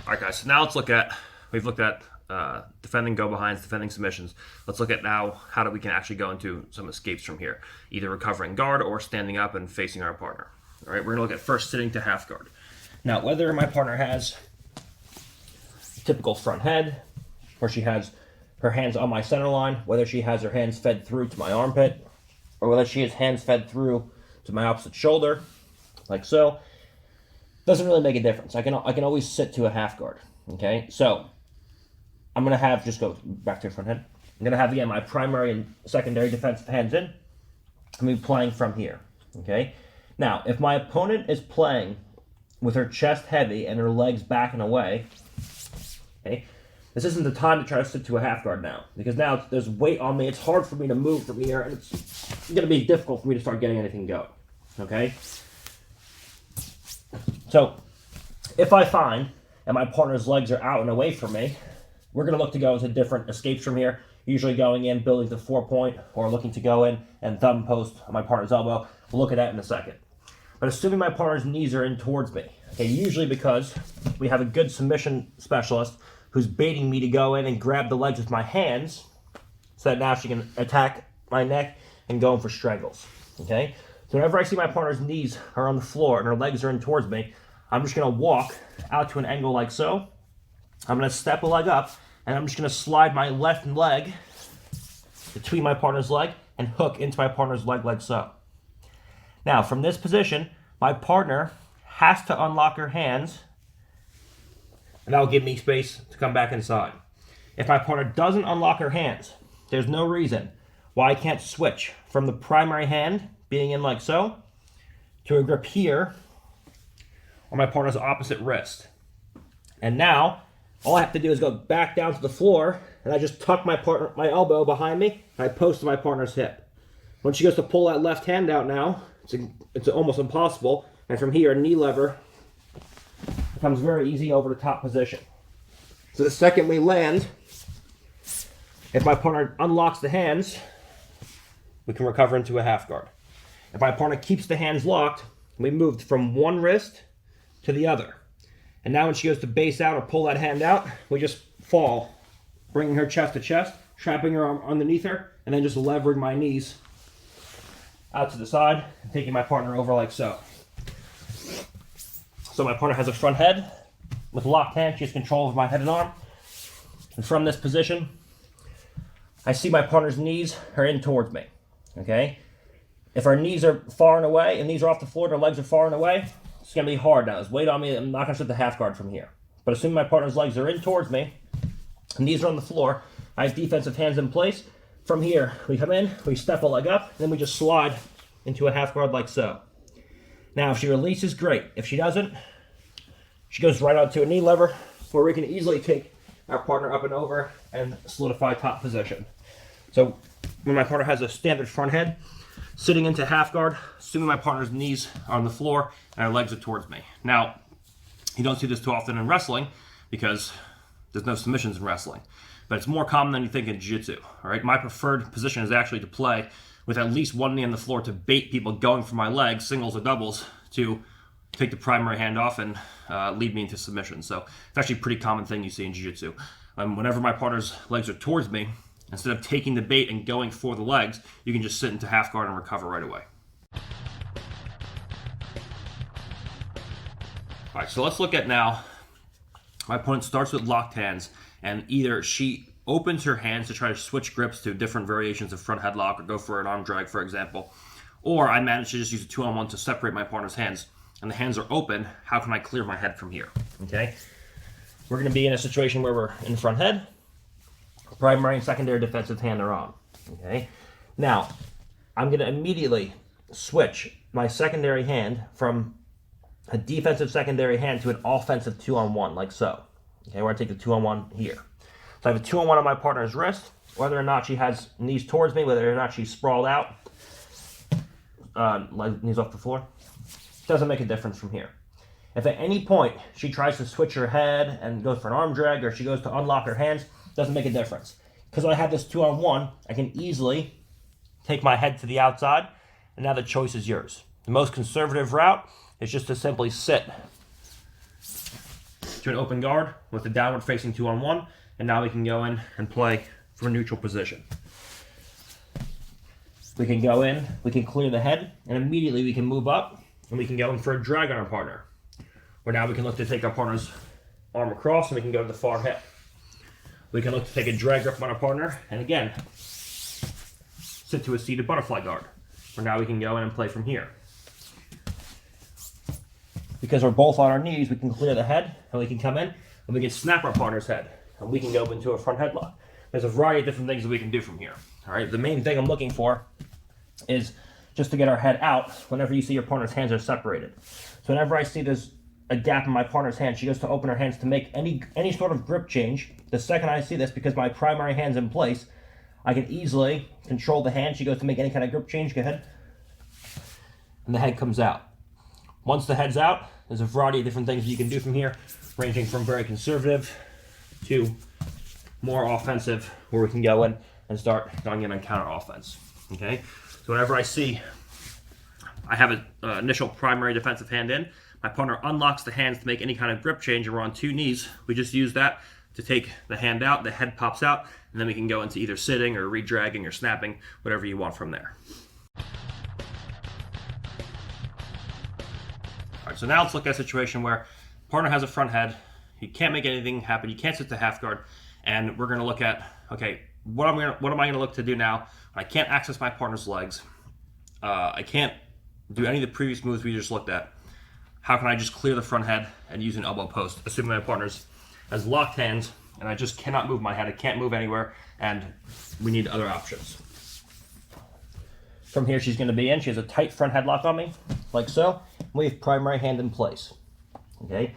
All right, guys, so now let's look at, we've looked at defending go-behinds, defending submissions. Let's look at now how we can actually go into some escapes from here, either recovering guard or standing up and facing our partner. All right, we're going to look at first sitting to half guard. Now, whether my partner has a typical front head, or she has her hands on my center line, whether she has her hands fed through to my armpit, or whether she has hands fed through to my opposite shoulder, like so, doesn't really make a difference. I can always sit to a half guard. Okay, so I'm gonna have, just go back to the front head. I'm gonna have again my primary and secondary defensive hands in. I'm gonna be playing from here. Okay, now if my opponent is playing with her chest heavy and her legs backing away, okay, this isn't the time to try to sit to a half guard now, because now there's weight on me. It's hard for me to move from here, and it's gonna be difficult for me to start getting anything going. Okay. So, if I find that my partner's legs are out and away from me, we're going to look to go into different escapes from here, usually going in, building to 4-point, or looking to go in and thumb post on my partner's elbow. We'll look at that in a second. But assuming my partner's knees are in towards me, okay, usually because we have a good submission specialist who's baiting me to go in and grab the legs with my hands, so that now she can attack my neck and go in for strangles, okay? So whenever I see my partner's knees are on the floor and her legs are in towards me, I'm just going to walk out to an angle like so. I'm going to step a leg up, and I'm just going to slide my left leg between my partner's leg and hook into my partner's leg like so. Now, from this position, my partner has to unlock her hands, and that will give me space to come back inside. If my partner doesn't unlock her hands, there's no reason why I can't switch from the primary hand being in like so, to a grip here on my partner's opposite wrist. And now, all I have to do is go back down to the floor, and I just tuck my elbow behind me, and I post to my partner's hip. When she goes to pull that left hand out now, it's almost impossible, and from here, a knee lever becomes very easy over the top position. So the second we land, if my partner unlocks the hands, we can recover into a half guard. If my partner keeps the hands locked, we moved from one wrist to the other. And now when she goes to base out or pull that hand out, we just fall, bringing her chest to chest, trapping her arm underneath her, and then just levering my knees out to the side and taking my partner over like so. So my partner has a front head with locked hand. She has control of my head and arm. And from this position, I see my partner's knees are in towards me. Okay? If our knees are far and away, and knees are off the floor, and our legs are far and away, it's going to be hard now. There's weight on me. I'm not going to sit the half guard from here. But assuming my partner's legs are in towards me, knees are on the floor, I have defensive hands in place. From here, we come in, we step a leg up, and then we just slide into a half guard like so. Now, if she releases, great. If she doesn't, she goes right onto a knee lever, where we can easily take our partner up and over and solidify top position. So when my partner has a standard front head, sitting into half guard, assuming my partner's knees are on the floor and her legs are towards me. Now, you don't see this too often in wrestling because there's no submissions in wrestling, but it's more common than you think in jiu-jitsu. All right, my preferred position is actually to play with at least one knee on the floor to bait people going for my legs, singles or doubles, to take the primary hand off and lead me into submission. So it's actually a pretty common thing you see in jiu-jitsu. Whenever my partner's legs are towards me, instead of taking the bait and going for the legs, you can just sit into half guard and recover right away. All right, so let's look at now, my opponent starts with locked hands, and either she opens her hands to try to switch grips to different variations of front headlock or go for an arm drag, for example, or I manage to just use a 2-on-1 to separate my partner's hands, and the hands are open. How can I clear my head from here? Okay, we're going to be in a situation where we're in the front head. Primary and secondary defensive hand are on. Okay, now I'm going to immediately switch my secondary hand from a defensive secondary hand to an offensive 2-on-1, like so. Okay, where I take the 2-on-1 here. So I have a 2-on-1 on my partner's wrist, whether or not she has knees towards me, whether or not she's sprawled out, knees off the floor, doesn't make a difference from here. If at any point she tries to switch her head and goes for an arm drag, or she goes to unlock her hands, doesn't make a difference. Because when I have this 2-on-1, I can easily take my head to the outside, and now the choice is yours. The most conservative route is just to simply sit to to an open guard with a downward facing 2-on-1, and now we can go in and play for a neutral position. We can go in, we can clear the head, and immediately we can move up, and we can go in for a drag on our partner. Where now we can look to take our partner's arm across, and we can go to the far hip. We can look to take a drag grip on our partner, and again, sit to a seated butterfly guard. Where now we can go in and play from here. Because we're both on our knees, we can clear the head, and we can come in, and we can snap our partner's head, and we can go into a front headlock. There's a variety of different things that we can do from here. All right, the main thing I'm looking for is just to get our head out whenever you see your partner's hands are separated. So whenever I see there's a gap in my partner's hand, she goes to open her hands to make any sort of grip change. The second I see this, because my primary hand's in place, I can easily control the hand. She goes to make any kind of grip change, go ahead, and the head comes out. Once the head's out, there's a variety of different things you can do from here, ranging from very conservative to more offensive, where we can go in and start going in on counter offense. Okay, so whenever I see I have an initial primary defensive hand in, my partner unlocks the hands to make any kind of grip change, and we're on 2 knees. We just use that to take the hand out, the head pops out, and then we can go into either sitting or re-dragging or snapping, whatever you want from there. All right, so now let's look at a situation where partner has a front head, you can't make anything happen, you can't sit to half guard, and we're going to look at, okay, what am I going to look to do now? I can't access my partner's legs. I can't do any of the previous moves we just looked at. How can I just clear the front head and use an elbow post, assuming my partner's has locked hands and I just cannot move my head, I can't move anywhere, and we need other options. From here she's going to be in, she has a tight front headlock on me, like so. We have primary hand in place. Okay,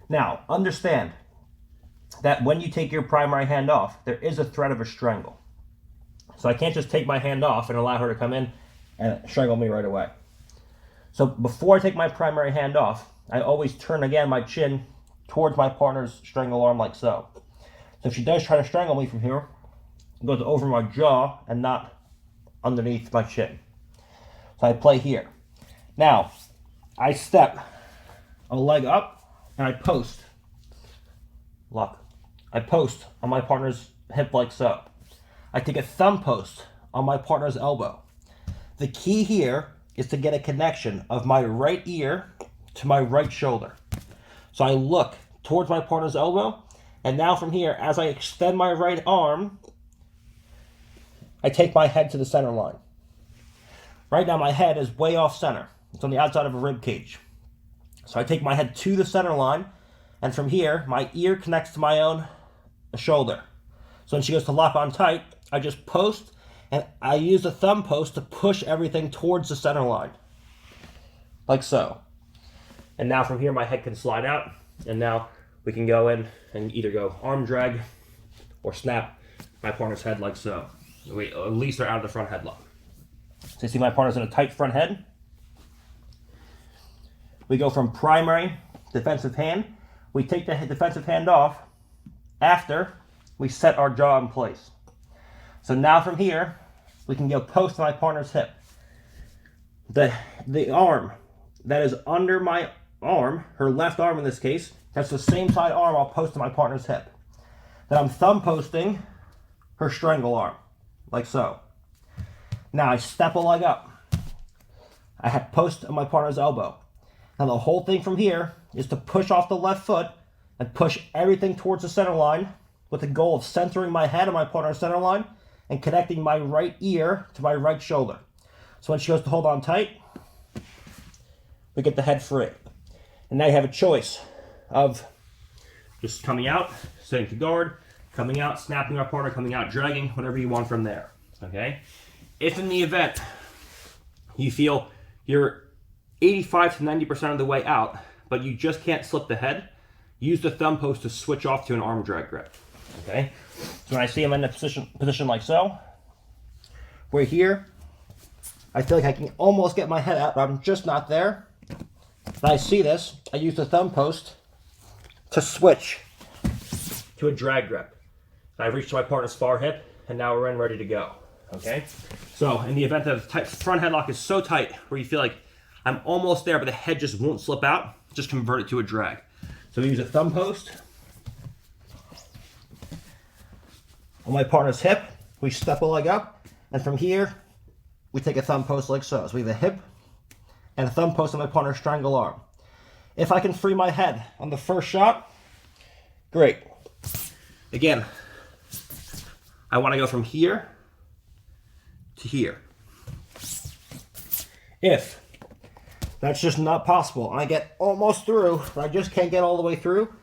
now understand that when you take your primary hand off, there is a threat of a strangle. So I can't just take my hand off and allow her to come in and strangle me right away. So before I take my primary hand off, I always turn again my chin towards my partner's strangle arm like so. So if she does try to strangle me from here, it goes over my jaw and not underneath my chin. So I play here. Now, I step a leg up and I post. Look. I post on my partner's hip like so. I take a thumb post on my partner's elbow. The key here is to get a connection of my right ear to my right shoulder. So I look towards my partner's elbow, and now from here, as I extend my right arm, I take my head to the center line. Right now my head is way off center. It's on the outside of a rib cage. So I take my head to the center line, and from here, my ear connects to my own shoulder. So when she goes to lock on tight, I just post, and I use the thumb post to push everything towards the center line. Like so. And now from here, my head can slide out, and now we can go in and either go arm drag or snap my partner's head like so. We at least are out of the front headlock. So you see my partner's in a tight front head. We go from primary defensive hand. We take the defensive hand off after we set our jaw in place. So now from here, we can go post to my partner's hip. The arm that is under my arm, her left arm in this case, that's the same side arm I'll post to my partner's hip. Then I'm thumb posting her strangle arm, like so. Now I step a leg up. I have post on my partner's elbow. Now the whole thing from here is to push off the left foot and push everything towards the center line with the goal of centering my head on my partner's center line and connecting my right ear to my right shoulder. So when she goes to hold on tight, we get the head free. And now you have a choice of just coming out, setting to guard, coming out, snapping our partner, coming out, dragging, whatever you want from there, okay? If in the event you feel you're 85 to 90% of the way out, but you just can't slip the head, use the thumb post to switch off to an arm drag grip, okay? So when I see him in a position like so, we're here, I feel like I can almost get my head out, but I'm just not there. When I see this, I use the thumb post to switch to a drag grip. I've reached my partner's far hip, and now we're in ready to go, okay? So in the event that the front headlock is so tight where you feel like I'm almost there, but the head just won't slip out, just convert it to a drag. So we use a thumb post on my partner's hip. We step a leg up, and from here, we take a thumb post like so. So we have a hip and a thumb post on my partner's triangle arm. If I can free my head on the first shot, great. Again, I want to go from here to here. If that's just not possible, I get almost through, but I just can't get all the way through,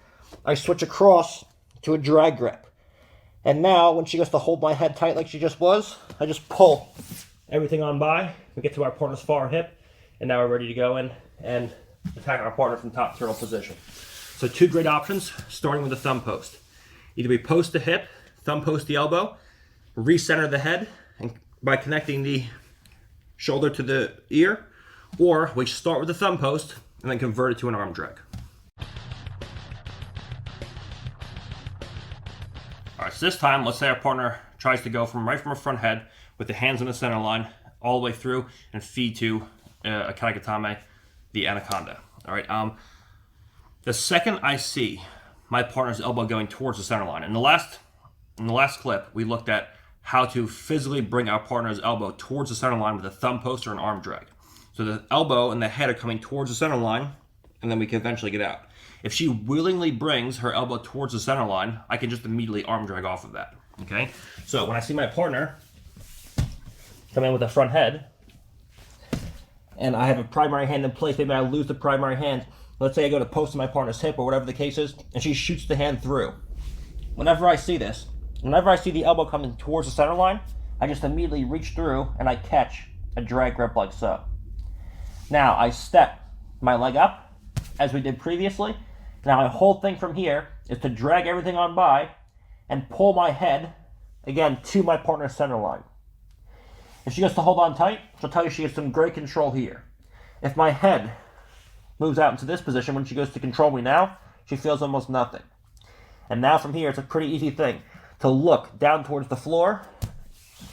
I switch across to a drag grip. And now, when she goes to hold my head tight like she just was, I just pull everything on by. We get to our partner's far hip, and now we're ready to go in and attack our partner from top turtle position. So 2 great options, starting with the thumb post. Either we post the hip, thumb post the elbow, recenter the head and by connecting the shoulder to the ear, or we start with the thumb post and then convert it to an arm drag. All right, so this time, let's say our partner tries to go right from her front head with the hands on the center line all the way through and feed to a Kanagatame, the anaconda. All right. The second I see my partner's elbow going towards the center line, in the last clip, we looked at how to physically bring our partner's elbow towards the center line with a thumb post or an arm drag. So the elbow and the head are coming towards the center line, and then we can eventually get out. If she willingly brings her elbow towards the center line, I can just immediately arm drag off of that. Okay. So when I see my partner come in with a front head, and I have a primary hand in place, maybe I lose the primary hand. Let's say I go to post to my partner's hip or whatever the case is, and she shoots the hand through. Whenever I see this, whenever I see the elbow coming towards the center line, I just immediately reach through and I catch a drag grip like so. Now I step my leg up, as we did previously. Now my whole thing from here is to drag everything on by and pull my head, again, to my partner's center line. If she goes to hold on tight, she'll tell you she has some great control here. If my head moves out into this position when she goes to control me now, she feels almost nothing. And now from here, it's a pretty easy thing to look down towards the floor,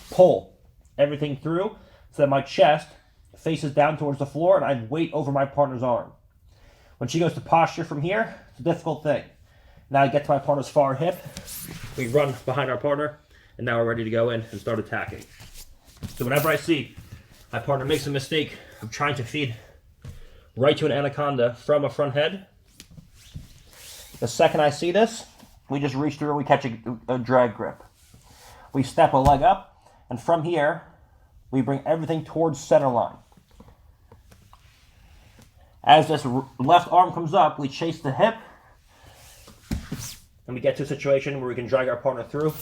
pull everything through so that my chest faces down towards the floor and I have weight over my partner's arm. When she goes to posture from here, it's a difficult thing. Now I get to my partner's far hip, we run behind our partner, and now we're ready to go in and start attacking. So whenever I see my partner makes a mistake of trying to feed right to an anaconda from a front head, the second I see this, we just reach through and we catch a drag grip. We step a leg up, and from here, we bring everything towards center line. As this left arm comes up, we chase the hip, and we get to a situation where we can drag our partner through.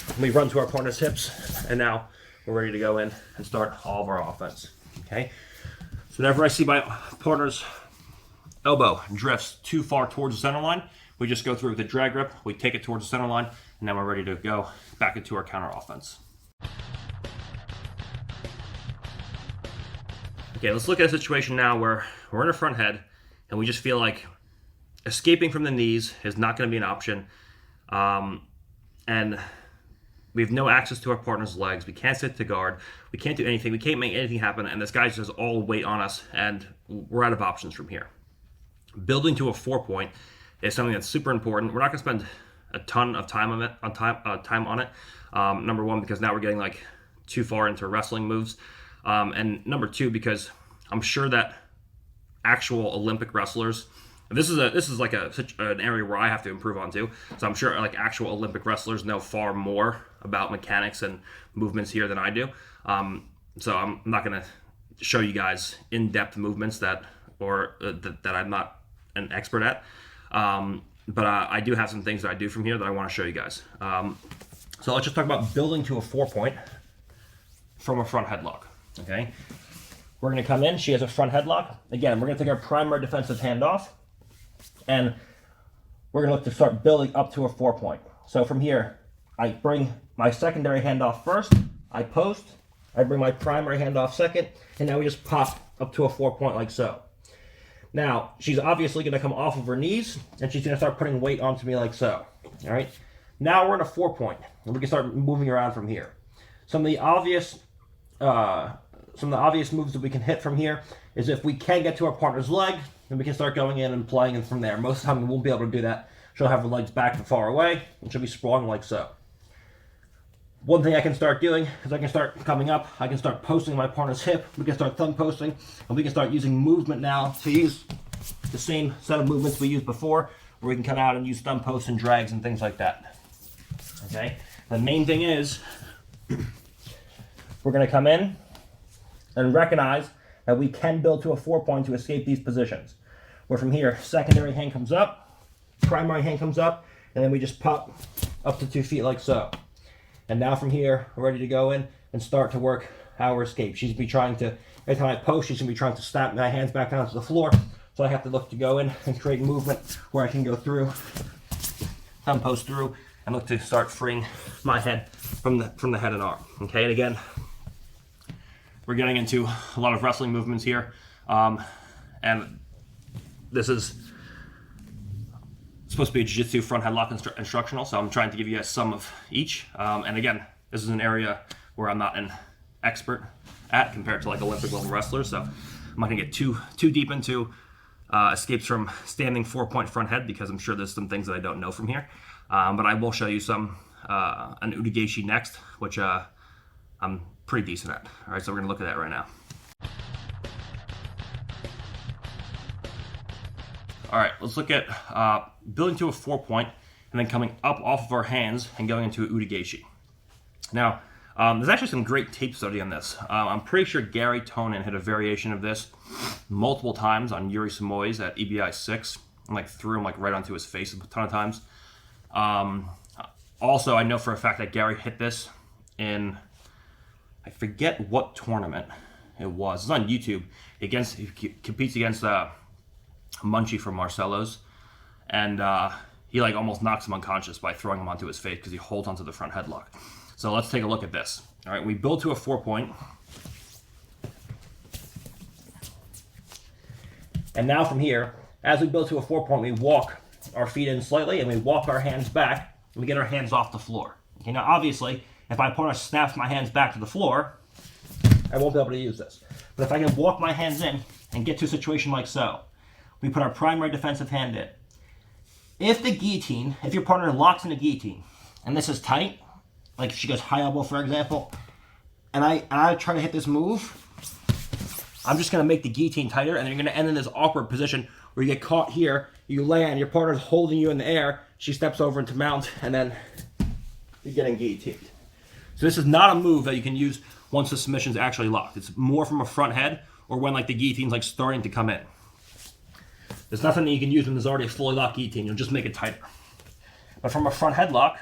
And we run to our partner's hips, and now we're ready to go in and start all of our offense. Okay? So whenever I see my partner's elbow drifts too far towards the center line, we just go through with a drag grip, we take it towards the center line, and then we're ready to go back into our counter offense. Okay, let's look at a situation now where we're in a front head, and we just feel like escaping from the knees is not going to be an option. And we have no access to our partner's legs. We can't sit to guard. We can't do anything. We can't make anything happen, and this guy's just all weight on us, and we're out of options from here. Building to a 4-point is something that's super important. We're not going to spend a ton of time on it. Number one, because now we're getting like too far into wrestling moves, and number two, because I'm sure that actual Olympic wrestlers, this is like an area where I have to improve on too. So I'm sure like actual Olympic wrestlers know far more about mechanics and movements here than I do. So I'm not going to show you guys in-depth movements that I'm not an expert at. But I do have some things that I do from here that I want to show you guys. So let's just talk about building to a 4-point from a front headlock. Okay, we're going to come in. She has a front headlock. Again, we're going to take our primary defensive hand off, and we're going to look to start building up to a 4-point. So from here, I bring my secondary hand off first. I post. I bring my primary hand off second, and now we just pop up to a 4-point like so. Now, she's obviously going to come off of her knees, and she's going to start putting weight onto me like so. All right. Now we're in a 4-point, and we can start moving around from here. Some of the obvious some of the obvious moves that we can hit from here is if we can get to our partner's leg, then we can start going in and playing in from there. Most of the time we won't be able to do that. She'll have her legs back and far away, and she'll be sprawling like so. One thing I can start doing is I can start coming up, I can start posting my partner's hip, we can start thumb posting, and we can start using movement now to use the same set of movements we used before, where we can come out and use thumb posts and drags and things like that. Okay? The main thing is, we're going to come in and recognize that we can build to a 4-point to escape these positions. Where from here, secondary hand comes up, primary hand comes up, and then we just pop up to 2 feet like so. And now from here, we're ready to go in and start to work our escape. She's going to be trying to, every time I post, she's going to be trying to snap my hands back down to the floor. So I have to look to go in and create movement where I can go through, thumb post through, and look to start freeing my head from the head and arm. Okay, and again, we're getting into a lot of wrestling movements here. And this is supposed to be a jiu-jitsu front headlock instructional, so I'm trying to give you guys some of each. And again, this is an area where I'm not an expert at compared to like Olympic level wrestlers, so I'm not gonna get too deep into escapes from standing 4-point front head, because I'm sure there's some things that I don't know from here. But I will show you some, an Udigeshi next, which I'm pretty decent at. All right, so we're gonna look at that right now. All right, let's look at building to a 4-point and then coming up off of our hands and going into an Udigeshi. Now, there's actually some great tape study on this. I'm pretty sure Gary Tonin had a variation of this multiple times on Yuri Samois at EBI 6, and like threw him like right onto his face a ton of times. Also, I know for a fact that Gary hit this in, I forget what tournament it was. It's on YouTube. He competes against Munchie from Marcelo's, and he like almost knocks him unconscious by throwing him onto his face because he holds onto the front headlock. So let's take a look at this. All right, we build to a 4-point. And now from here, as we build to a 4-point, we walk our feet in slightly and we walk our hands back and we get our hands off the floor. Okay, now obviously, if my partner snaps my hands back to the floor, I won't be able to use this. But if I can walk my hands in and get to a situation like so, we put our primary defensive hand in. If the guillotine, if your partner locks in a guillotine, and this is tight, like if she goes high elbow, for example, and I try to hit this move, I'm just going to make the guillotine tighter, and then you're going to end in this awkward position where you get caught here, you land, your partner's holding you in the air, she steps over into mount, and then you're getting guillotined. So this is not a move that you can use once the submission's actually locked. It's more from a front head or when like the guillotine's like starting to come in. There's nothing that you can use when there's already a fully locked guillotine. You'll just make it tighter. But from a front headlock,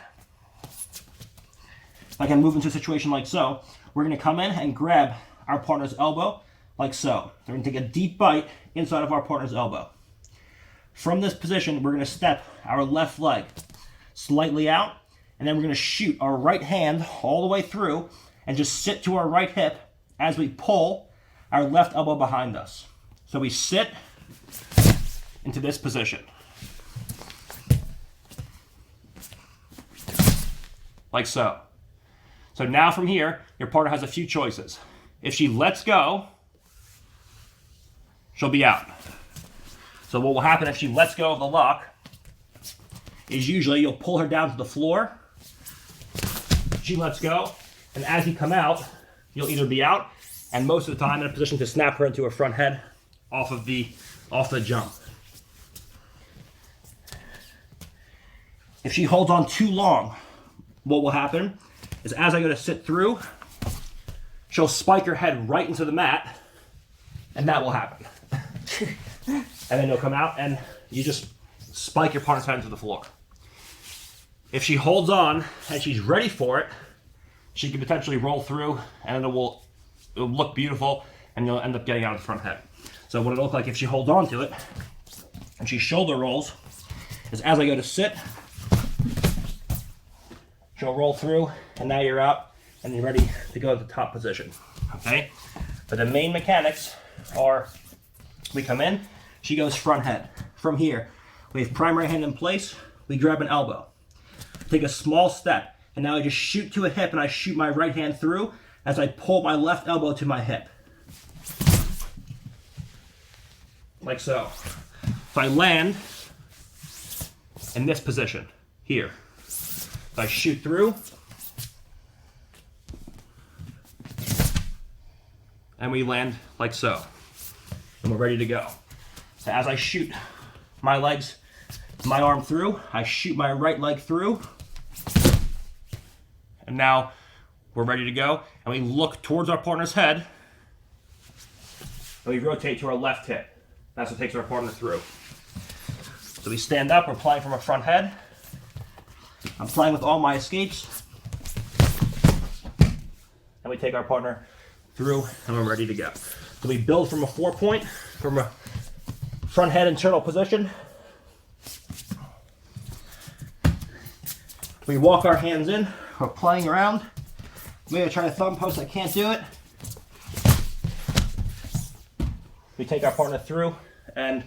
I can move into a situation like so. We're going to come in and grab our partner's elbow like so. We're going to take a deep bite inside of our partner's elbow. From this position, we're going to step our left leg slightly out, and then we're going to shoot our right hand all the way through and just sit to our right hip as we pull our left elbow behind us. So we sit into this position. Like so. So now from here, your partner has a few choices. If she lets go, she'll be out. So what will happen if she lets go of the lock is usually you'll pull her down to the floor. She lets go, and as you come out, you'll either be out, and most of the time in a position to snap her into a front head off the jump. If she holds on too long, what will happen is as I go to sit through, she'll spike her head right into the mat, and that will happen. And then you'll come out and you just spike your partner's head into the floor. If she holds on and she's ready for it, she can potentially roll through and it'll look beautiful and you'll end up getting out of the front head. So what it'll look like if she holds on to it and she shoulder rolls is as I go to sit, she'll roll through and now you're out and you're ready to go to the top position, okay? But the main mechanics are we come in, she goes front head. From here, we have primary hand in place, we grab an elbow. Take a small step, and now I just shoot to a hip and I shoot my right hand through as I pull my left elbow to my hip. like so. So I land in this position here. So I shoot through, and we land like so. And we're ready to go. So as I shoot my arm through, I shoot my right leg through, and now we're ready to go. And we look towards our partner's head, and we rotate to our left hip. That's what takes our partner through. So we stand up, we're playing from a front head. I'm playing with all my escapes. And we take our partner through, and we're ready to go. So we build from a 4-point, from a front head internal position. We walk our hands in, we're playing around. Maybe I try to thumb post, I can't do it. We take our partner through, and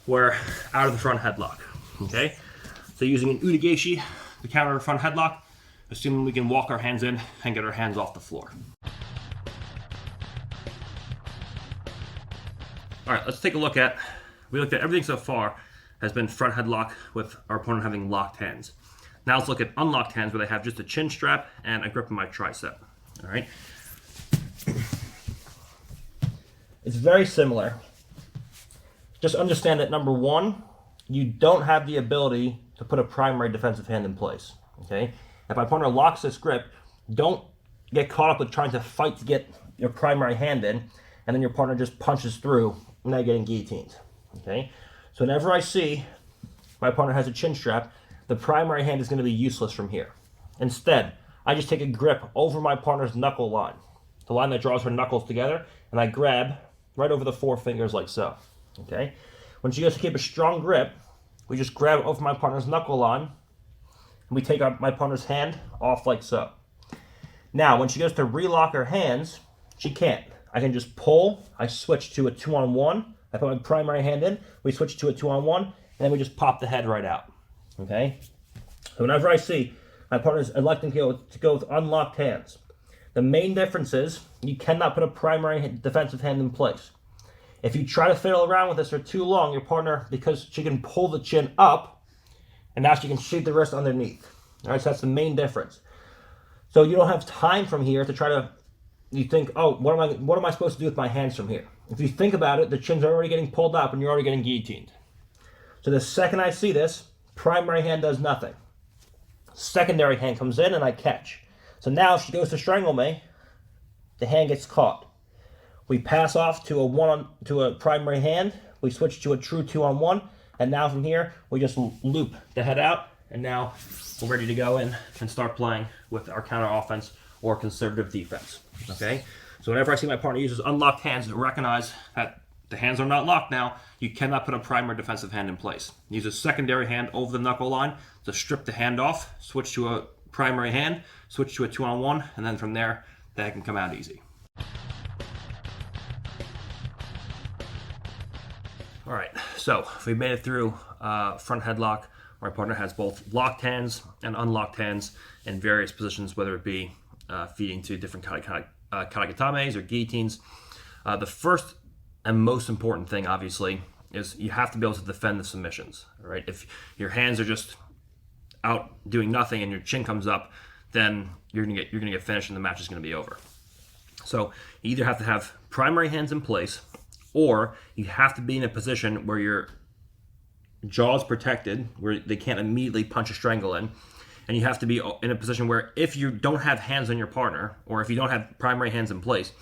we're out of the front headlock, okay? So using an Udageshi to counter a front headlock, assuming we can walk our hands in and get our hands off the floor. All right, let's take a look at, we looked at everything so far has been front headlock with our opponent having locked hands. Now let's look at unlocked hands where they have just a chin strap and a grip in my tricep, all right? It's very similar. Just understand that number one, you don't have the ability to put a primary defensive hand in place, okay? If my partner locks this grip, don't get caught up with trying to fight to get your primary hand in, and then your partner just punches through, and now you're getting guillotined, okay? So whenever I see my partner has a chin strap, the primary hand is going to be useless from here. Instead, I just take a grip over my partner's knuckle line, the line that draws her knuckles together, and I grab right over the 4 fingers like so, okay? When she goes to keep a strong grip, we just grab over my partner's knuckle line, and we take my partner's hand off like so. Now, when she goes to relock her hands, she can't. I can just pull, I switch to a 2-on-1, I put my primary hand in, we switch to a 2-on-1, and then we just pop the head right out, okay? So whenever I see my partner's electing to go with unlocked hands, the main difference is you cannot put a primary defensive hand in place. If you try to fiddle around with this for too long, your partner, because she can pull the chin up, and now she can shoot the wrist underneath. All right, so that's the main difference. So you don't have time from here to try to, you think, oh, what am I supposed to do with my hands from here? If you think about it, the chin's already getting pulled up and you're already getting guillotined. So the second I see this, primary hand does nothing. Secondary hand comes in and I catch. So now if she goes to strangle me, the hand gets caught. We pass off to a primary hand, we switch to a true 2-on-1, and now from here, we just loop the head out, and now we're ready to go in and start playing with our counter offense or conservative defense, okay? So whenever I see my partner uses unlocked hands, recognize that the hands are not locked now. You cannot put a primary defensive hand in place. Use a secondary hand over the knuckle line to strip the hand off, switch to a primary hand, switch to a 2-on-1, and then from there, that can come out easy. All right, so we've made it through front headlock. My partner has both locked hands and unlocked hands in various positions, whether it be feeding to different katakatames or guillotines. The first and most important thing, obviously, is you have to be able to defend the submissions. All right, if your hands are just out doing nothing and your chin comes up, then you're gonna get finished and the match is gonna be over. So you either have to have primary hands in place, or you have to be in a position where your jaw is protected, where they can't immediately punch a strangle in, and you have to be in a position where if you don't have hands on your partner, or if you don't have primary hands in place,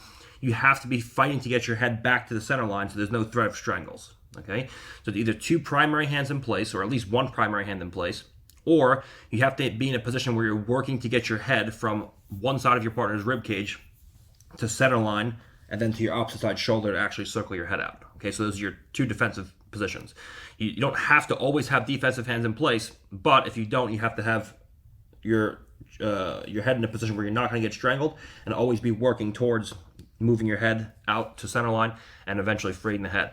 you have to be fighting to get your head back to the center line so there's no threat of strangles, okay? So either 2 primary hands in place, or at least 1 primary hand in place, or you have to be in a position where you're working to get your head from one side of your partner's rib cage to center line, and then to your opposite side shoulder to actually circle your head out. Okay, so those are your 2 defensive positions. You don't have to always have defensive hands in place, but if you don't, you have to have your head in a position where you're not going to get strangled, and always be working towards moving your head out to center line and eventually freeing the head.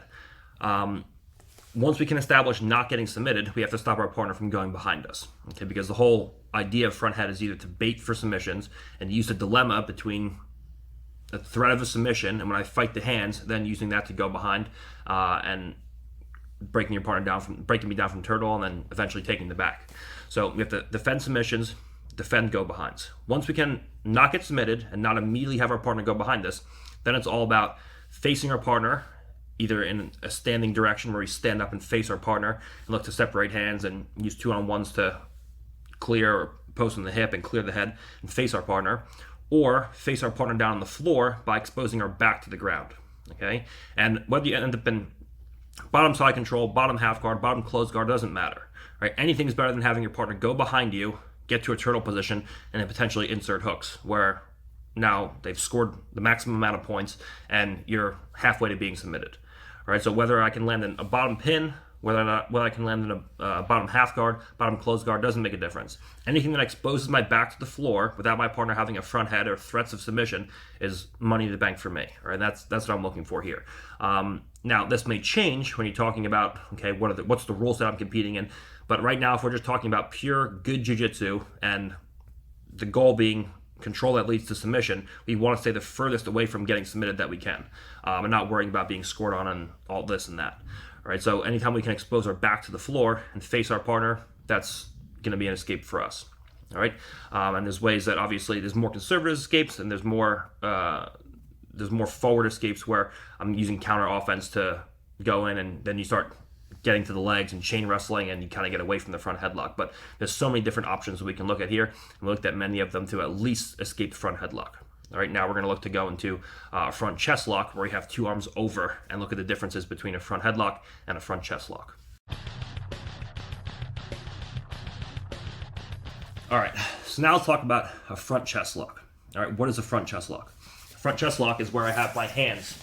Once we can establish not getting submitted, we have to stop our partner from going behind us. Okay, because the whole idea of front head is either to bait for submissions and use the dilemma between a threat of a submission, and when I fight the hands, then using that to go behind and breaking me down from turtle, and then eventually taking the back. So we have to defend submissions, defend go behinds. Once we can not get submitted and not immediately have our partner go behind us, then it's all about facing our partner either in a standing direction where we stand up and face our partner and look to separate hands and use 2-on-1s to clear or post on the hip and clear the head and face our partner, or face our partner down on the floor by exposing our back to the ground. Okay, and whether you end up in bottom side control, bottom half guard, bottom closed guard, doesn't matter. Right? Anything's better than having your partner go behind you, get to a turtle position, and then potentially insert hooks where now they've scored the maximum amount of points and you're halfway to being submitted. All right, so whether I can land in a bottom pin, whether I can land in a bottom half guard, bottom closed guard, doesn't make a difference. Anything that exposes my back to the floor without my partner having a front head or threats of submission is money in the bank for me. All right, that's what I'm looking for here. Now, this may change when you're talking about, okay, what's the rules that I'm competing in. But right now, if we're just talking about pure good jiu-jitsu and the goal being control that leads to submission, we want to stay the furthest away from getting submitted that we can, and not worrying about being scored on and all this and that. All right, so anytime we can expose our back to the floor and face our partner, that's going to be an escape for us. All right, and there's ways that obviously there's more conservative escapes and there's more forward escapes where I'm using counter offense to go in, and then you start getting to the legs and chain wrestling and you kind of get away from the front headlock. But there's so many different options that we can look at here, and we looked at many of them to at least escape the front headlock. All right, now we're going to look to go into a front chest lock where we have two arms over and look at the differences between a front headlock and a front chest lock. All right, so now let's talk about a front chest lock. All right, what is a front chest lock? A front chest lock is where I have my hands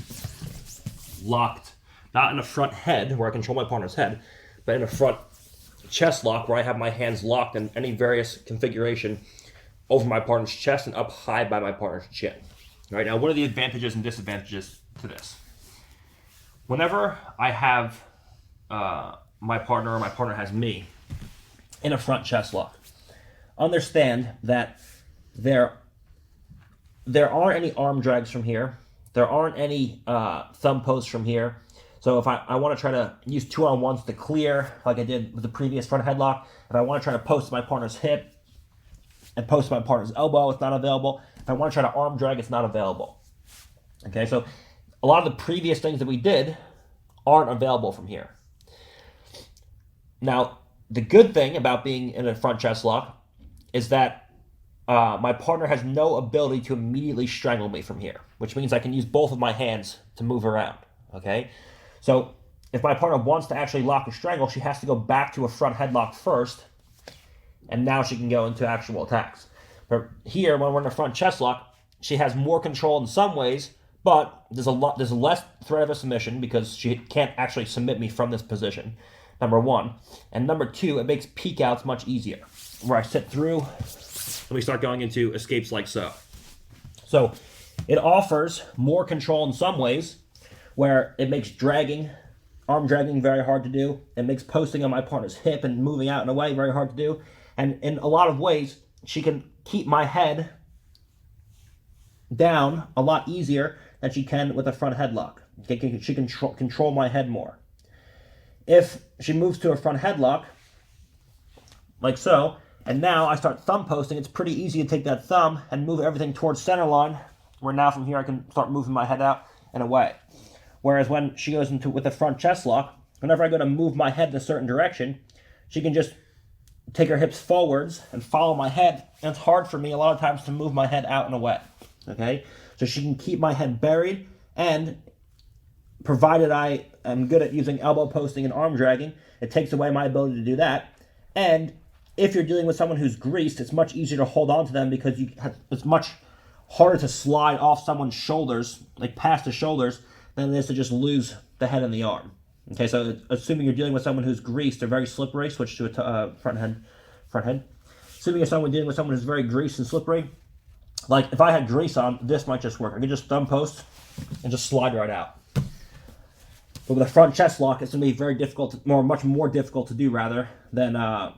locked, not in a front head where I control my partner's head, but in a front chest lock where I have my hands locked in any various configuration over my partner's chest and up high by my partner's chin. All right, now what are the advantages and disadvantages to this? Whenever I have my partner or my partner has me in a front chest lock, understand that there aren't any arm drags from here. There aren't any thumb posts from here. So if I want to try to use 2-on-1s to clear, like I did with the previous front headlock, if I want to try to post my partner's hip and post my partner's elbow, it's not available. If I want to try to arm drag, it's not available. Okay, so a lot of the previous things that we did aren't available from here. Now, the good thing about being in a front chest lock is that my partner has no ability to immediately strangle me from here, which means I can use both of my hands to move around, okay? So if my partner wants to actually lock or strangle, she has to go back to a front headlock first, and now she can go into actual attacks. But here, when we're in a front chest lock, she has more control in some ways, but there's less threat of a submission because she can't actually submit me from this position, number one. And number two, it makes peek outs much easier, where I sit through and we start going into escapes like so. So it offers more control in some ways, where it makes arm dragging very hard to do. It makes posting on my partner's hip and moving out and away very hard to do. And in a lot of ways, she can keep my head down a lot easier than she can with a front headlock. She can control my head more. If she moves to a front headlock, like so, and now I start thumb posting, it's pretty easy to take that thumb and move everything towards center line, where now from here I can start moving my head out and away. Whereas when she goes into with a front chest lock, whenever I go to move my head in a certain direction, she can just take her hips forwards and follow my head. And it's hard for me a lot of times to move my head out and away. Okay? So she can keep my head buried, and provided I am good at using elbow posting and arm dragging, it takes away my ability to do that. And if you're dealing with someone who's greased, it's much easier to hold on to them because it's much harder to slide off someone's shoulders, like past the shoulders, than it is to just lose the head and the arm. Okay, so assuming you're dealing with someone who's greased, they're very slippery, switch to a front head. Assuming you're dealing with someone who's very greased and slippery, like if I had grease on, this might just work. I could just thumb post and just slide right out. But with a front chest lock, it's going to be very difficult, much more difficult to do rather than a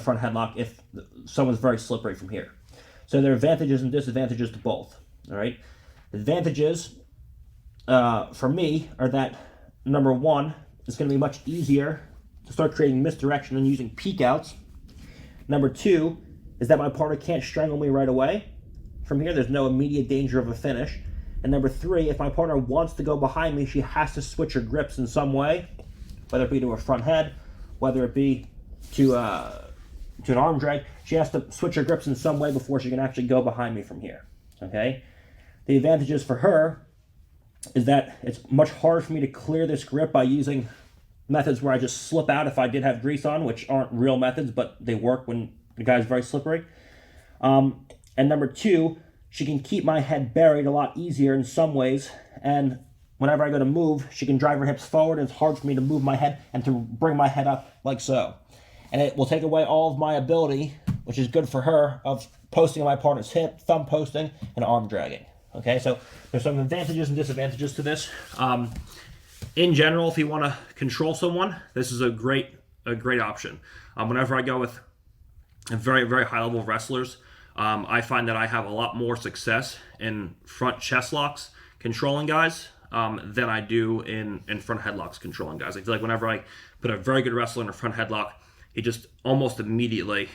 front headlock if someone's very slippery from here. So there are advantages and disadvantages to both. All right. Advantages for me are that, number one, it's going to be much easier to start creating misdirection and using peek outs. Number two is that my partner can't strangle me right away. From here, there's no immediate danger of a finish. And number three, if my partner wants to go behind me, she has to switch her grips in some way, whether it be to a front head, whether it be to an arm drag. She has to switch her grips in some way before she can actually go behind me from here. Okay? The advantages for her is that it's much harder for me to clear this grip by using methods where I just slip out if I did have grease on, which aren't real methods, but they work when the guy's very slippery. And number two, she can keep my head buried a lot easier in some ways, and whenever I go to move, she can drive her hips forward, and it's hard for me to move my head and to bring my head up like so. And it will take away all of my ability, which is good for her, of posting on my partner's hip, thumb posting, and arm dragging. Okay, so there's some advantages and disadvantages to this. In general, if you want to control someone, this is a great option. Whenever I go with very, very high level wrestlers, I find that I have a lot more success in front chest locks controlling guys than I do in front headlocks controlling guys. I feel like whenever I put a very good wrestler in a front headlock, he just almost immediately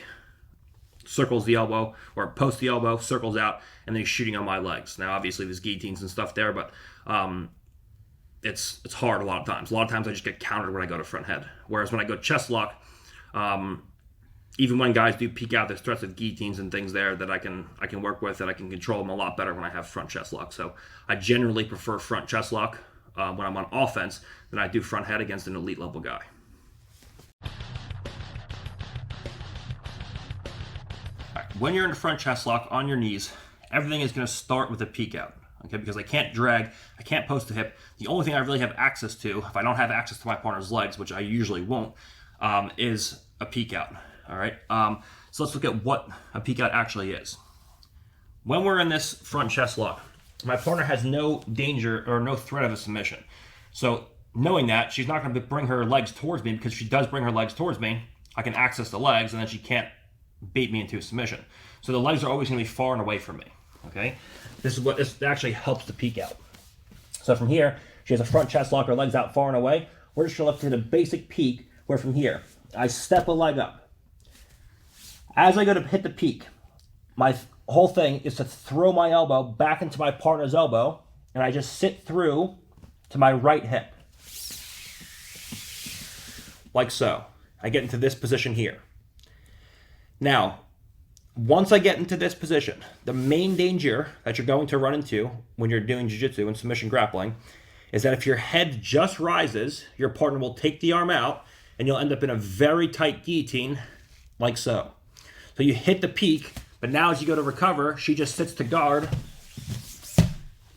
circles the elbow or posts the elbow, circles out, and then he's shooting on my legs. Now, obviously, there's guillotines and stuff there, but it's hard a lot of times. A lot of times I just get countered when I go to front head. Whereas when I go chest lock, even when guys do peek out, there's threats of guillotines and things there that I can work with, and I can control them a lot better when I have front chest lock. So I generally prefer front chest lock when I'm on offense than I do front head against an elite level guy. When you're in a front chest lock on your knees, everything is going to start with a peek out, okay? Because I can't drag, I can't post the hip. The only thing I really have access to, if I don't have access to my partner's legs, which I usually won't, is a peek out, all right? So let's look at what a peek out actually is. When we're in this front chest lock, my partner has no danger or no threat of a submission. So knowing that, she's not going to bring her legs towards me, because if she does bring her legs towards me, I can access the legs, and then she can't bait me into a submission. So the legs are always going to be far and away from me, okay? This actually helps the peek out. So from here, she has a front chest lock, her legs out far and away. We're just going to look to the basic peek, where from here, I step a leg up. As I go to hit the peek, my whole thing is to throw my elbow back into my partner's elbow, and I just sit through to my right hip. Like so. I get into this position here. Now, once I get into this position, the main danger that you're going to run into when you're doing jiu-jitsu and submission grappling is that if your head just rises, your partner will take the arm out, and you'll end up in a very tight guillotine, like so. So you hit the peak, but now as you go to recover, she just sits to guard,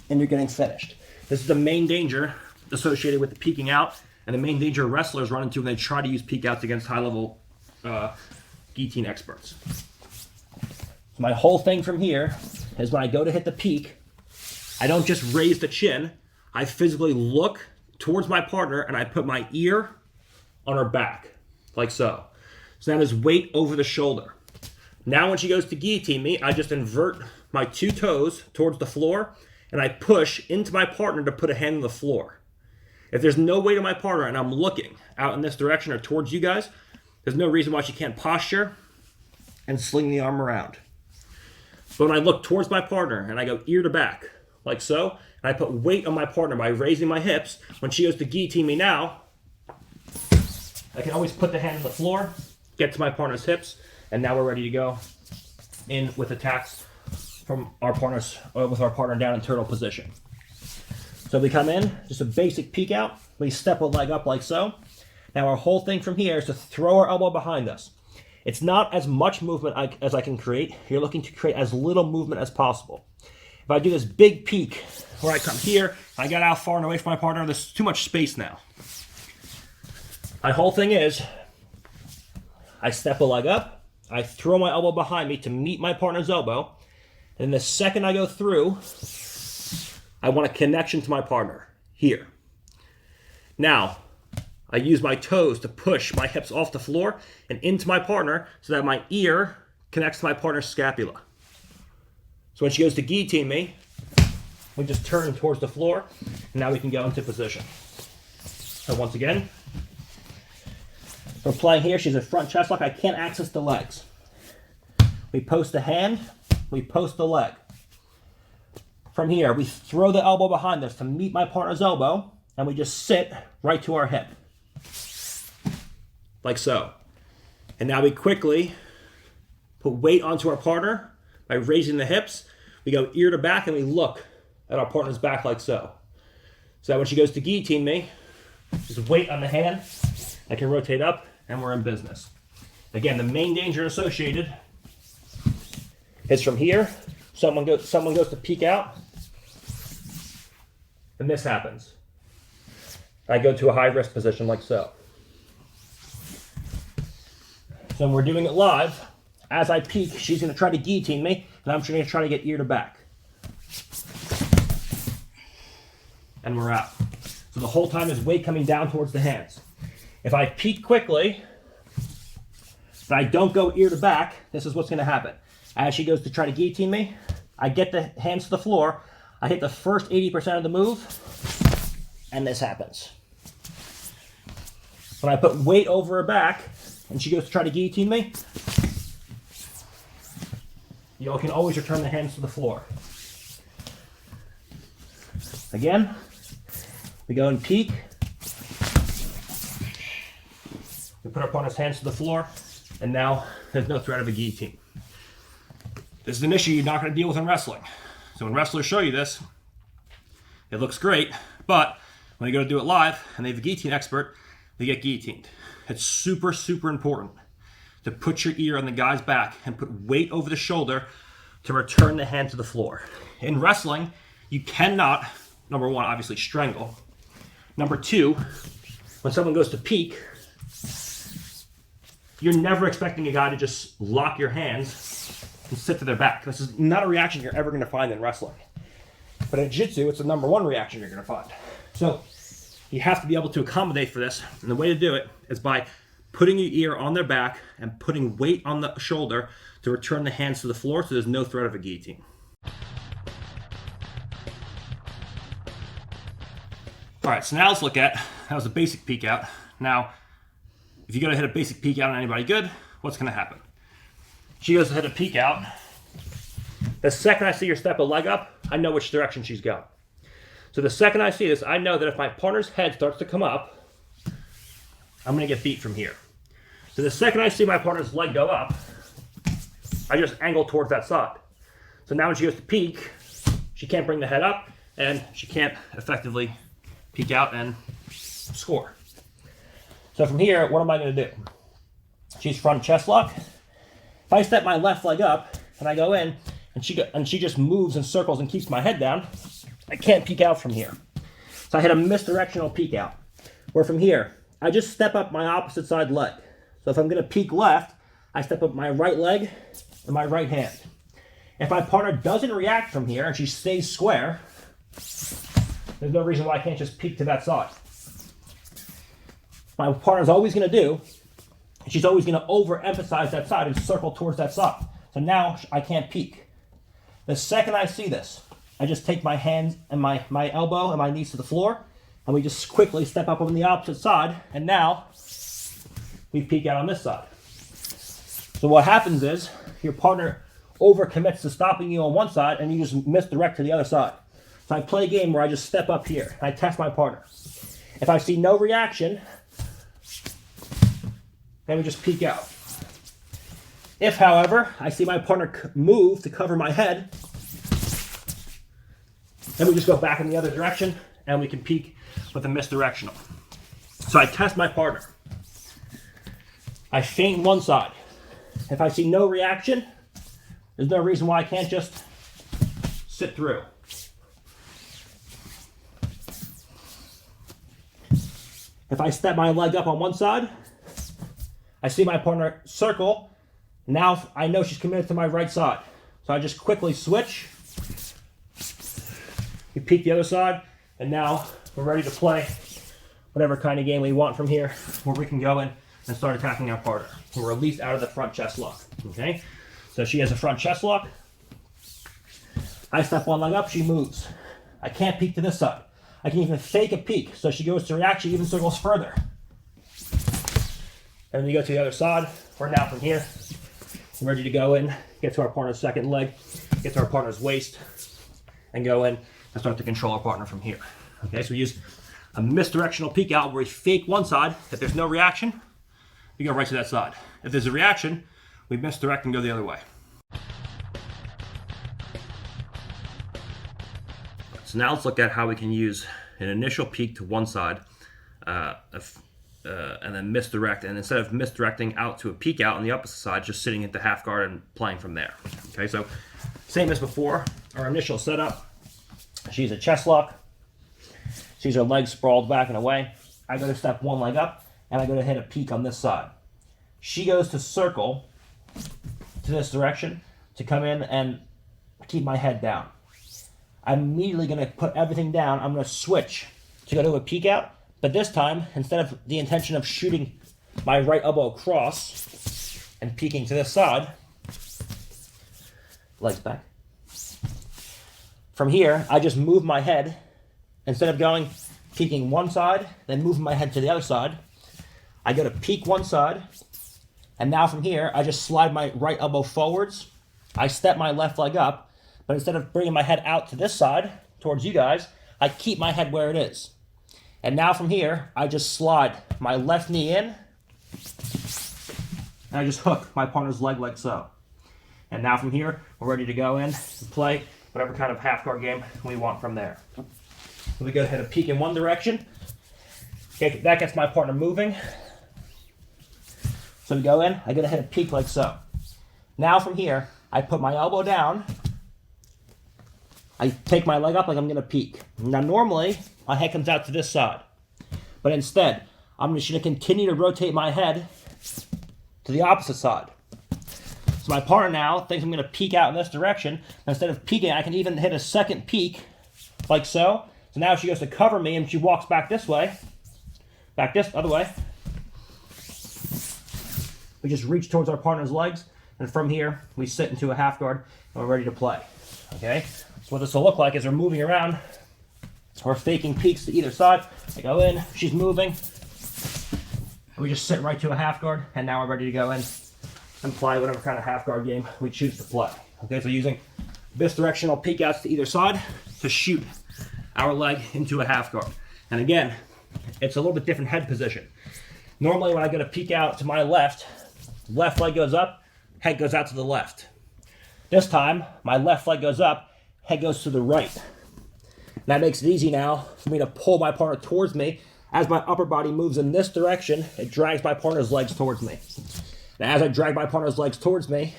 and you're getting finished. This is the main danger associated with the peeking out, and the main danger wrestlers run into when they try to use peek outs against high-level guillotine experts. So my whole thing from here is when I go to hit the peak, I don't just raise the chin, I physically look towards my partner and I put my ear on her back, like so. So that is weight over the shoulder. Now when she goes to guillotine me, I just invert my two toes towards the floor and I push into my partner to put a hand on the floor. If there's no weight on my partner and I'm looking out in this direction or towards you guys, there's no reason why she can't posture and sling the arm around. But when I look towards my partner and I go ear to back, like so, and I put weight on my partner by raising my hips, when she goes to guillotine me now, I can always put the hand on the floor, get to my partner's hips, and now we're ready to go in with attacks from our partners, with our partner down in turtle position. So we come in, just a basic peek out, we step a leg up like so. Now our whole thing from here is to throw our elbow behind us. It's not as much movement as I can create. You're looking to create as little movement as possible. If I do this big peek where I come here, I got out far and away from my partner, there's too much space now. My whole thing is, I step a leg up, I throw my elbow behind me to meet my partner's elbow, and the second I go through, I want a connection to my partner, here. Now, I use my toes to push my hips off the floor and into my partner so that my ear connects to my partner's scapula. So when she goes to guillotine me, we just turn towards the floor, and now we can go into position. So once again, we're playing here. She's a front chest lock. I can't access the legs. We post the hand, we post the leg. From here, we throw the elbow behind us to meet my partner's elbow, and we just sit right to our hip. Like so. And now we quickly put weight onto our partner by raising the hips. We go ear to back and we look at our partner's back like so. So that when she goes to guillotine me, just weight on the hand, I can rotate up and we're in business. Again, the main danger associated is from here. Someone goes to peek out, and this happens. I go to a high risk position like so. So when we're doing it live, as I peek, she's going to try to guillotine me, and I'm going to try to get ear to back. And we're out. So the whole time is weight coming down towards the hands. If I peek quickly, but I don't go ear to back, this is what's going to happen. As she goes to try to guillotine me, I get the hands to the floor, I hit the first 80% of the move, and this happens. When I put weight over her back, and she goes to try to guillotine me, you can always return the hands to the floor. Again, we go and peek. We put our opponent's hands to the floor, and now there's no threat of a guillotine. This is an issue you're not going to deal with in wrestling. So when wrestlers show you this, it looks great, but when they go to do it live and they have a guillotine expert, they get guillotined. It's super, super important to put your ear on the guy's back and put weight over the shoulder to return the hand to the floor. In wrestling, you cannot, number one, obviously strangle. Number two, when someone goes to peek, you're never expecting a guy to just lock your hands and sit to their back. This is not a reaction you're ever going to find in wrestling. But in jiu-jitsu, it's the number one reaction you're going to find. So you have to be able to accommodate for this. And the way to do it is by putting your ear on their back and putting weight on the shoulder to return the hands to the floor so there's no threat of a guillotine. All right, so now let's look at, that was a basic peek out. Now, if you're going to hit a basic peek out on anybody good, what's going to happen? She goes to hit a peek out. The second I see her step a leg up, I know which direction she's going. So the second I see this, I know that if my partner's head starts to come up, I'm going to get beat from here. So the second I see my partner's leg go up, I just angle towards that side. So now when she goes to peek, she can't bring the head up, and she can't effectively peek out and score. So from here, what am I going to do? She's front chest lock. If I step my left leg up and I go in and she just moves and circles and keeps my head down, I can't peek out from here. So I hit a misdirectional peek out. Where from here, I just step up my opposite side leg. So if I'm going to peek left, I step up my right leg and my right hand. If my partner doesn't react from here and she stays square, there's no reason why I can't just peek to that side. My partner's always going to do, she's always going to overemphasize that side and circle towards that side. So now I can't peek. The second I see this, I just take my hands and my elbow and my knees to the floor, and we just quickly step up on the opposite side, and now we peek out on this side. So what happens is your partner overcommits to stopping you on one side, and you just misdirect to the other side. So I play a game where I just step up here, and I test my partner. If I see no reaction, then we just peek out. If, however, I see my partner move to cover my head, then we just go back in the other direction and we can peek with a misdirectional. So I test my partner. I feint one side. If I see no reaction, there's no reason why I can't just sit through. If I step my leg up on one side, I see my partner circle. Now I know she's committed to my right side. So I just quickly switch. We peek the other side, and now we're ready to play whatever kind of game we want from here, where we can go in and start attacking our partner. We're released out of the front chest lock. Okay? So she has a front chest lock. I step one leg up, she moves. I can't peek to this side. I can even fake a peek. So she goes to react, she even circles further. And then you go to the other side. We're now from here. We're ready to go in, get to our partner's second leg, get to our partner's waist, and go in and start to control our partner from here. Okay, so we use a misdirectional peek out where we fake one side. If there's no reaction, we go right to that side. If there's a reaction, we misdirect and go the other way. So now let's look at how we can use an initial peek to one side and then misdirect, and instead of misdirecting out to a peek out on the opposite side, just sitting into half guard and playing from there. Okay, so same as before, our initial setup. She's a chest lock. She's her legs sprawled back and away. I go to step one leg up, and I go to hit a peek on this side. She goes to circle to this direction to come in and keep my head down. I'm immediately going to put everything down. I'm going to switch to go to a peek out, but this time, instead of the intention of shooting my right elbow across and peeking to this side, legs back. From here, I just move my head. Instead of going peeking one side, then moving my head to the other side, I go to peek one side, and now from here, I just slide my right elbow forwards. I step my left leg up, but instead of bringing my head out to this side, towards you guys, I keep my head where it is. And now from here, I just slide my left knee in, and I just hook my partner's leg like so. And now from here, we're ready to go in and play whatever kind of half guard game we want from there. So we go ahead and peek in one direction. Okay, that gets my partner moving. So we go in, I go ahead and peek like so. Now from here, I put my elbow down. I take my leg up like I'm gonna peek. Now normally, my head comes out to this side. But instead, I'm just gonna continue to rotate my head to the opposite side. So my partner now thinks I'm gonna peek out in this direction. Instead of peeking, I can even hit a second peek, like so. So now she goes to cover me and she walks back this way. Back this other way. We just reach towards our partner's legs, and from here, we sit into a half guard, and we're ready to play. Okay? So what this will look like is we're moving around. We're faking peeks to either side. I go in, she's moving. And we just sit right to a half guard, and now we're ready to go in and play whatever kind of half guard game we choose to play. Okay, so using misdirectional peek outs to either side to shoot our leg into a half guard. And again, it's a little bit different head position. Normally when I go to peek out to my left leg goes up, head goes out to the left. This time, my left leg goes up, head goes to the right. That makes it easy now for me to pull my partner towards me. As my upper body moves in this direction, it drags my partner's legs towards me. Now as I drag my partner's legs towards me,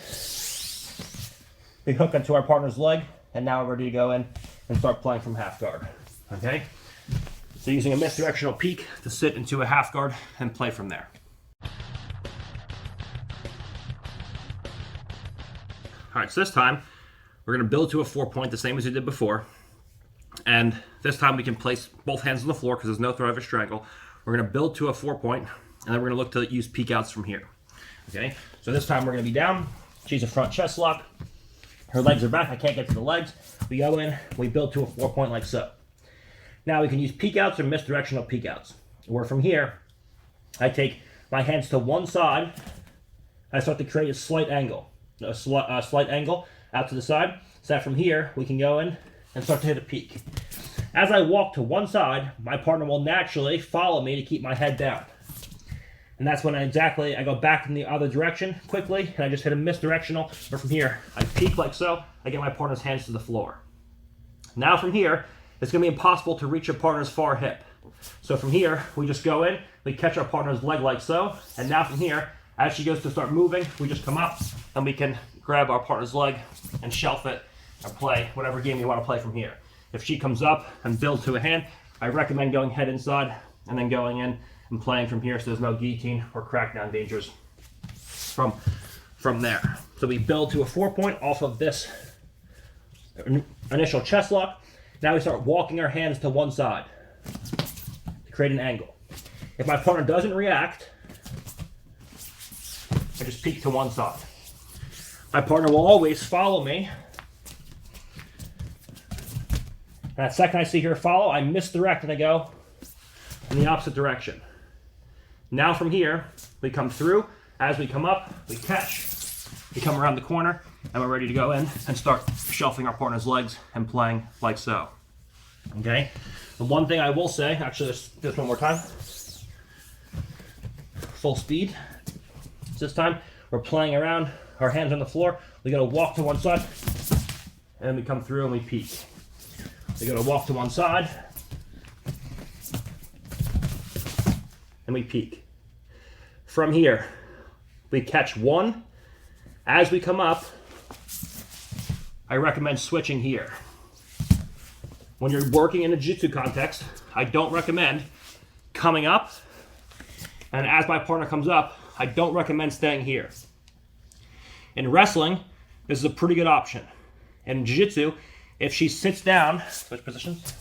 we hook onto our partner's leg, and now we're ready to go in and start playing from half guard. Okay? So using a misdirectional peek to sit into a half guard and play from there. All right, so this time we're going to build to a 4-point the same as we did before. And this time we can place both hands on the floor because there's no threat of a strangle. We're going to build to a 4-point, and then we're going to look to use peek outs from here. Okay, so this time we're going to be down. She's a front chest lock. Her legs are back. I can't get to the legs. We go in, we build to a 4-point like so. Now we can use peek outs or misdirectional peek outs. Where from here, I take my hands to one side. I start to create a slight angle. A slight angle out to the side. So that from here, we can go in and start to hit a peek. As I walk to one side, my partner will naturally follow me to keep my head down. And that's when I go back in the other direction quickly, and I just hit a misdirectional. Or from here, I peek like so, I get my partner's hands to the floor. Now from here, it's going to be impossible to reach your partner's far hip. So from here, we just go in, we catch our partner's leg like so, and now from here, as she goes to start moving, we just come up, and we can grab our partner's leg and shelf it and play whatever game you want to play from here. If she comes up and build to a hand, I recommend going head inside and then going in and playing from here so there's no guillotine or crackdown dangers from there. So we build to a 4-point off of this initial chest lock. Now we start walking our hands to one side to create an angle. If my partner doesn't react, I just peek to one side. My partner will always follow me And that second I see her follow, I misdirect and I go in the opposite direction. Now from here, we come through. As we come up, we catch. We come around the corner, and we're ready to go in and start shelfing our partner's legs and playing like so. Okay? The one thing I will say, actually, let's do this one more time. Full speed. This time, we're playing around, our hands on the floor. We gotta walk to one side, and we come through and we peek. We gotta walk to one side, and we peek. From here, we catch one. As we come up, I recommend switching here. When you're working in a jiu-jitsu context, I don't recommend coming up, and as my partner comes up, I don't recommend staying here. In wrestling, this is a pretty good option. In jiu-jitsu, if she sits down, switch positions.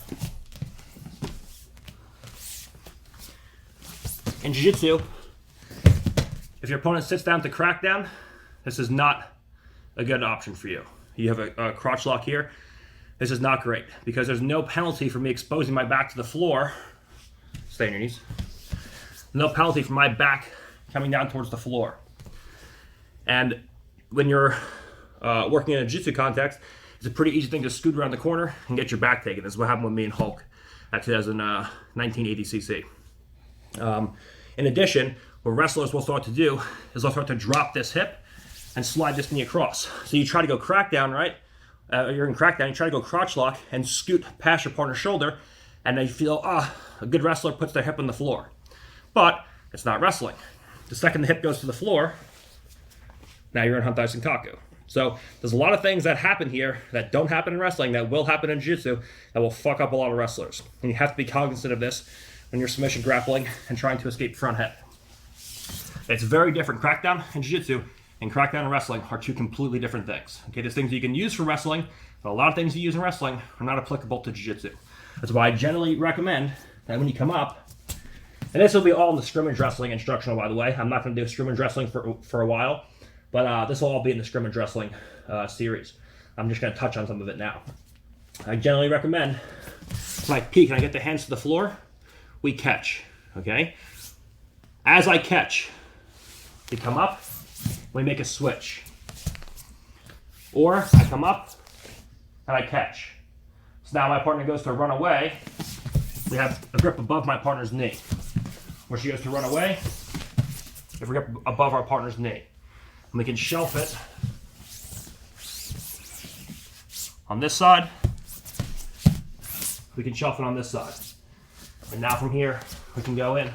In jiu-jitsu, if your opponent sits down to crack down, this is not a good option for you. You have a crotch lock here. This is not great because there's no penalty for me exposing my back to the floor. Stay on your knees. No penalty for my back coming down towards the floor. And when you're working in a jiu-jitsu context, it's a pretty easy thing to scoot around the corner and get your back taken. This is what happened with me and Hulk at 1980 CC. In addition, what wrestlers will start to do is they'll start to drop this hip and slide this knee across. So you try to go crack down, right? You're in crack down, you try to go crotch lock and scoot past your partner's shoulder, and they feel, a good wrestler puts their hip on the floor. But it's not wrestling. The second the hip goes to the floor, now you're in Hantai Senkaku. So there's a lot of things that happen here that don't happen in wrestling that will happen in jiu-jitsu that will fuck up a lot of wrestlers. And you have to be cognizant of this when you're submission grappling and trying to escape front head. It's very different. Crackdown and jiu-jitsu and crackdown and wrestling are two completely different things. Okay, there's things you can use for wrestling, but a lot of things you use in wrestling are not applicable to jiu-jitsu. That's why I generally recommend that when you come up, and this will be all in the scrimmage wrestling instructional, by the way. I'm not going to do scrimmage wrestling for a while, but this will all be in the scrimmage wrestling series. I'm just going to touch on some of it now. I generally recommend when I peek and I get the hands to the floor, we catch, okay? As I catch, we come up, we make a switch. Or I come up and I catch. So now my partner goes to run away. We have a grip above my partner's knee. Where she goes to run away, if we grip above our partner's knee. And we can shelf it on this side. We can shelf it on this side. And now from here, we can go in,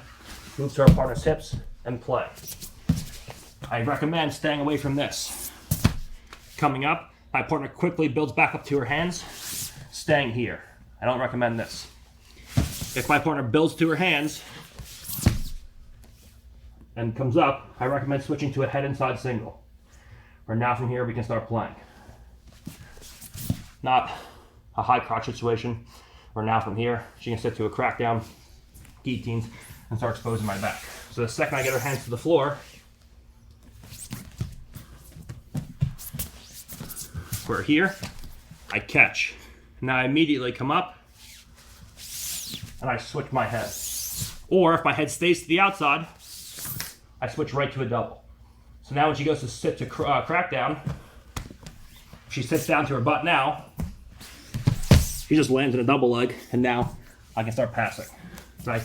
move to our partner's hips, and play. I recommend staying away from this. Coming up, my partner quickly builds back up to her hands, staying here. I don't recommend this. If my partner builds to her hands and comes up, I recommend switching to a head inside single. Or now from here, we can start playing. Not a high crotch situation, or now from here, she can sit to a crackdown, guillotines, and start exposing my back. So the second I get her hands to the floor, we're here, I catch. Now I immediately come up, and I switch my head. Or if my head stays to the outside, I switch right to a double. So now when she goes to sit to crackdown, she sits down to her butt now, she just lands in a double leg, and now I can start passing. So I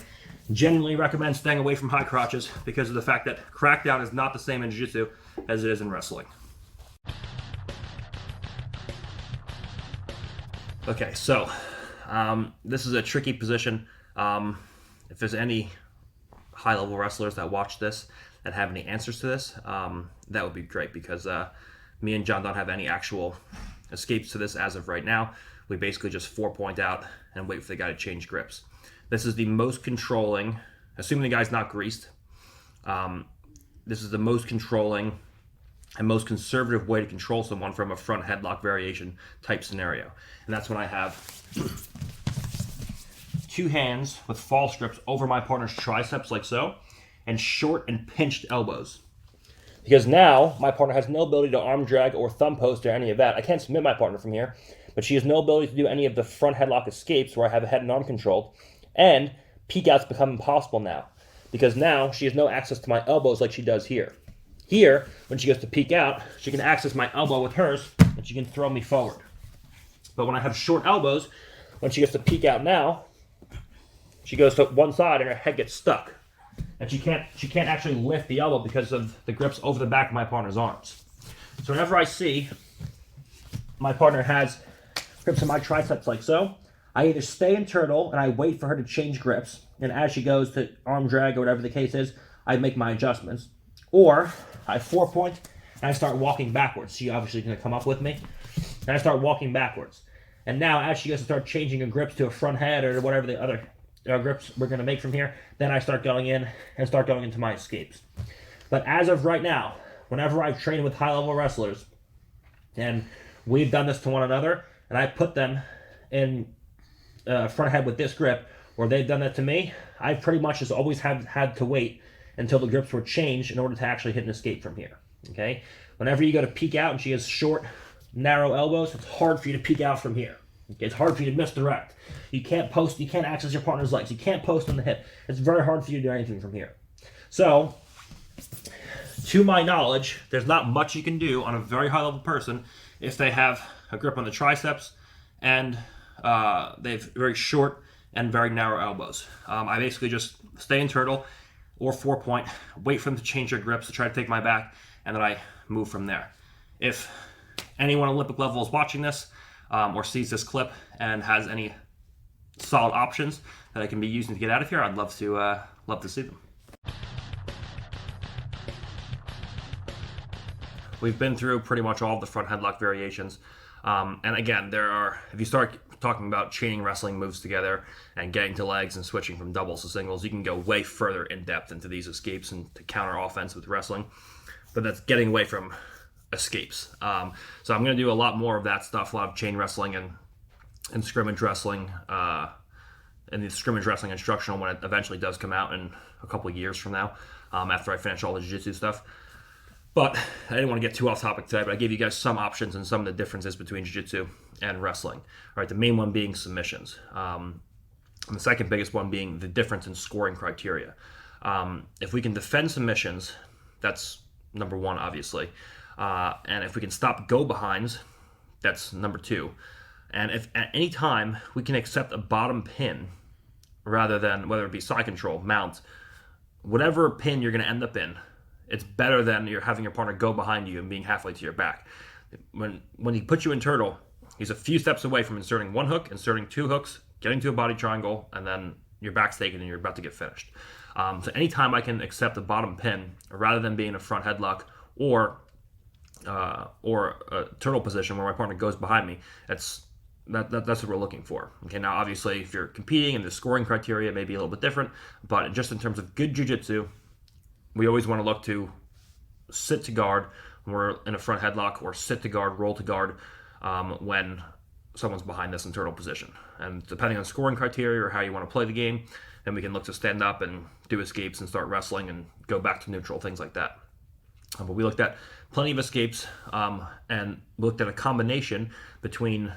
generally recommend staying away from high crotches because of the fact that crackdown is not the same in jiu-jitsu as it is in wrestling. Okay, so this is a tricky position. If there's any high-level wrestlers that watch this that have any answers to this, that would be great because me and John don't have any actual escapes to this as of right now. We basically just 4-point out and wait for the guy to change grips. This is the most controlling, assuming the guy's not greased, this is the most controlling and most conservative way to control someone from a front headlock variation type scenario. And that's when I have two hands with fall strips over my partner's triceps like so, and short and pinched elbows. Because now my partner has no ability to arm drag or thumb post or any of that. I can't submit my partner from here but she has no ability to do any of the front headlock escapes where I have a head and arm controlled, and peek outs become impossible now, because now she has no access to my elbows like she does here. Here, when she goes to peek out, she can access my elbow with hers, and she can throw me forward. But when I have short elbows, when she gets to peek out now, she goes to one side and her head gets stuck. And she can't actually lift the elbow because of the grips over the back of my partner's arms. So whenever I see my partner has grips on my triceps like so, I either stay in turtle and I wait for her to change grips, and as she goes to arm drag or whatever the case is, I make my adjustments. Or I 4-point and I start walking backwards. She obviously is going to come up with me. And I start walking backwards. And now as she goes to start changing her grips to a front head or whatever the other grips we're going to make from here, then I start going in and start going into my escapes. But as of right now, whenever I've trained with high-level wrestlers, and we've done this to one another, and I put them in front head with this grip, or they've done that to me, I pretty much just always had to wait until the grips were changed in order to actually hit an escape from here. Okay? Whenever you go to peek out and she has short, narrow elbows, it's hard for you to peek out from here. Okay? It's hard for you to misdirect. You can't post, you can't access your partner's legs. You can't post on the hip. It's very hard for you to do anything from here. So, to my knowledge, there's not much you can do on a very high-level person if they have a grip on the triceps and they have very short and very narrow elbows. I basically just stay in turtle or 4-point, wait for them to change their grips to try to take my back, and then I move from there. If anyone Olympic level is watching this or sees this clip and has any solid options that I can be using to get out of here, I'd love to see them. We've been through pretty much all of the front headlock variations. And again, if you start talking about chaining wrestling moves together and getting to legs and switching from doubles to singles, you can go way further in depth into these escapes and to counter offense with wrestling. But that's getting away from escapes. So I'm going to do a lot more of that stuff, a lot of chain wrestling and scrimmage wrestling, and the scrimmage wrestling instructional when it eventually does come out in a couple of years from now, after I finish all the jiu-jitsu stuff. But I didn't want to get too off topic today, but I gave you guys some options and some of the differences between jiu-jitsu and wrestling. All right, the main one being submissions. And the second biggest one being the difference in scoring criteria. If we can defend submissions, that's number one, obviously. And if we can stop go-behinds, that's number two. And if at any time we can accept a bottom pin, rather than whether it be side control, mount, whatever pin you're going to end up in, it's better than you're having your partner go behind you and being halfway to your back. When he puts you in turtle, he's a few steps away from inserting one hook, inserting two hooks, getting to a body triangle, and then your back's taken and you're about to get finished. So anytime I can accept a bottom pin, rather than being a front headlock or a turtle position where my partner goes behind me, that's what we're looking for. Okay, now obviously if you're competing and the scoring criteria may be a little bit different, but just in terms of good jiu-jitsu, we always want to look to sit to guard when we're in a front headlock, or sit to guard, roll to guard when someone's behind us in turtle position. And depending on scoring criteria or how you want to play the game, then we can look to stand up and do escapes and start wrestling and go back to neutral, things like that. But we looked at plenty of escapes and looked at a combination between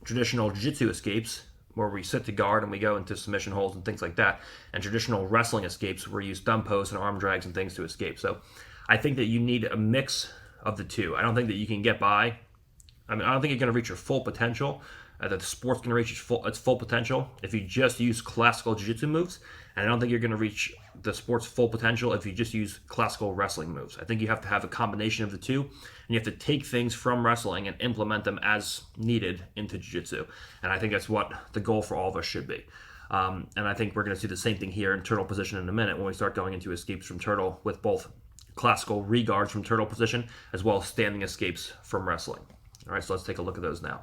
traditional jiu-jitsu escapes, where we sit to guard and we go into submission holds and things like that, and traditional wrestling escapes where you use thumb posts and arm drags and things to escape. So I think that you need a mix of the two. I don't think that you can get by. I don't think you're going to reach your full potential, that the sport's going to reach its full potential if you just use classical jiu-jitsu moves, and I don't think you're going to reach the sport's full potential if you just use classical wrestling moves. I think you have to have a combination of the two, and you have to take things from wrestling and implement them as needed into jiu-jitsu. And I think that's what the goal for all of us should be. And I think we're going to see the same thing here in turtle position in a minute when we start going into escapes from turtle with both classical reguards from turtle position as well as standing escapes from wrestling. All right, so let's take a look at those now.